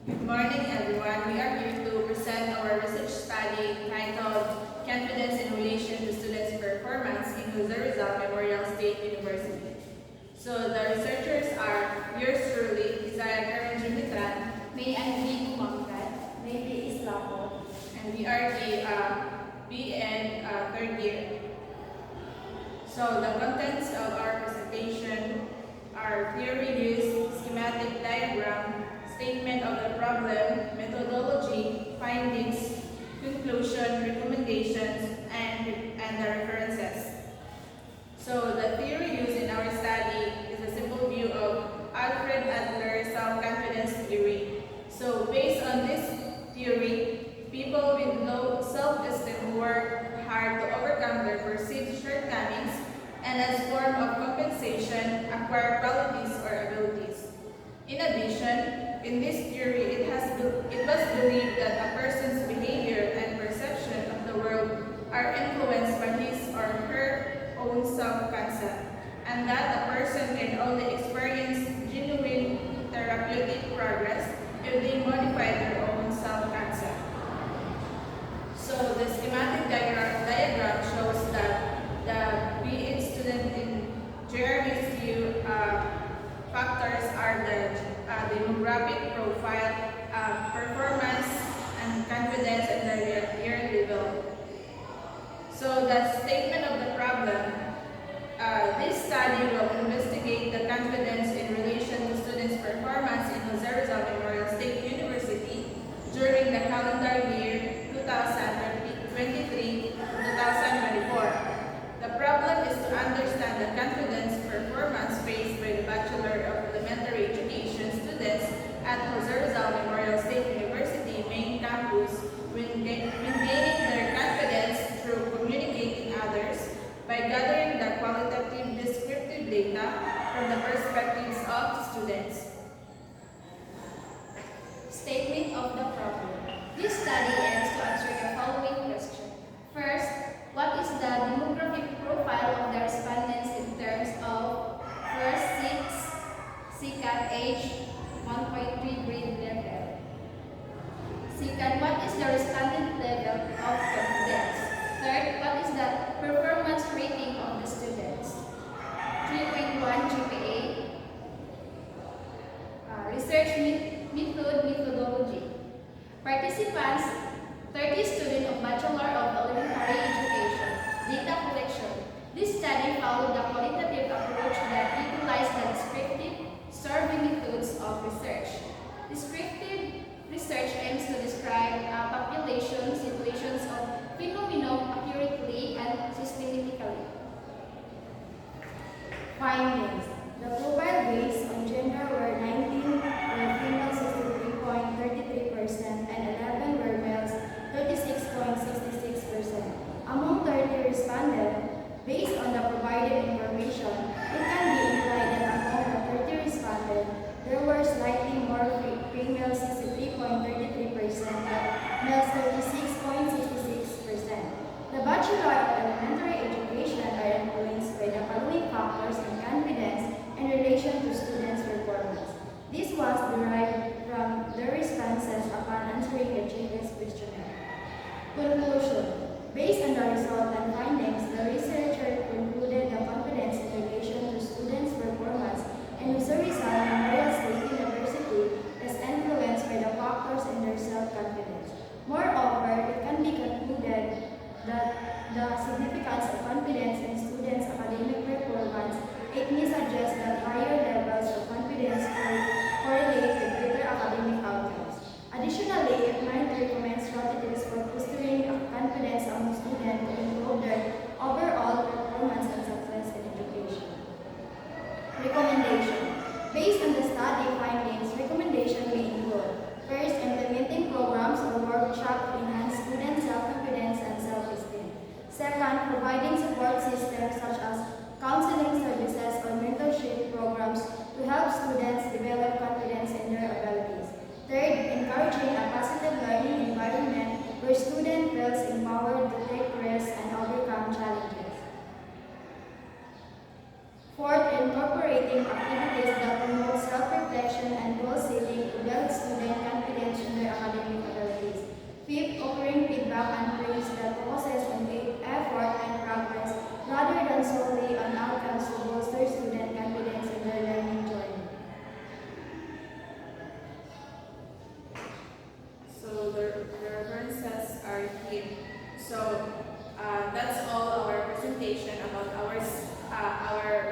Good morning, everyone. We are here to present our research study titled Confidence in Relation to Students' Performance in Jose Rizal Memorial State University. So the researchers are yours truly, Isaiah Karen Jumitran, May I be Kumangkat? May be Islapo. and we are the BN third year. So the contents of our presentation are peer reviews, schematic diagram, statement of the problem, methodology, findings, conclusion, recommendations, and the references. So the theory used in our study is a simple view of Alfred Adler's self-confidence theory. So based on this theory, people with low self-esteem work hard to overcome their perceived shortcomings and as form of compensation acquire qualities or abilities. In addition, in this theory, it was believed that a person's behavior and perception of the world are influenced by his or her own self-concept, and that a person can only experience genuine therapeutic progress if they modify their own self-concept. So the schematic diagram shows that the BE student in Jeremy's view factors are the demographic profile, performance, and confidence in the year level. So the statement of the problem, this study will investigate the confidence in relation to students' performance in Jose Rizal Memorial State University during the calendar year 2023 to 2024. The problem is to understand the confidence performance faced by the Bachelor of Elementary Education students at Jose Rizal Memorial State University main campus when gaining their confidence through communicating others by gathering the qualitative descriptive data from the perspectives of students. Statement of the problem. This study aims to answer the following question. First, what is the demographic profile of the respondents in terms of first SICAT age 1.3 grade level? Second, what is the respondent level of confidence? Third, what is the performance rating of the students? 3.1 GPA. Research methodology. Participants, 30 students of Bachelor of Elementary Education. Data collection. This study followed the qualitative approach that utilized the descriptive survey methods of research. Descriptive research aims to describe population situations of phenomena accurately and systematically. Findings. The profile based on gender were 19 were females 63.33% and 11 were males 36.66%. Among 30 respondents, based on the provided information, it can be implied that among the 30 respondents, there were slightly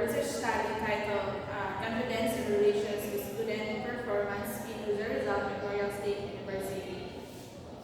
research study titled Confidence in Relations with Student Performance in User Result Memorial State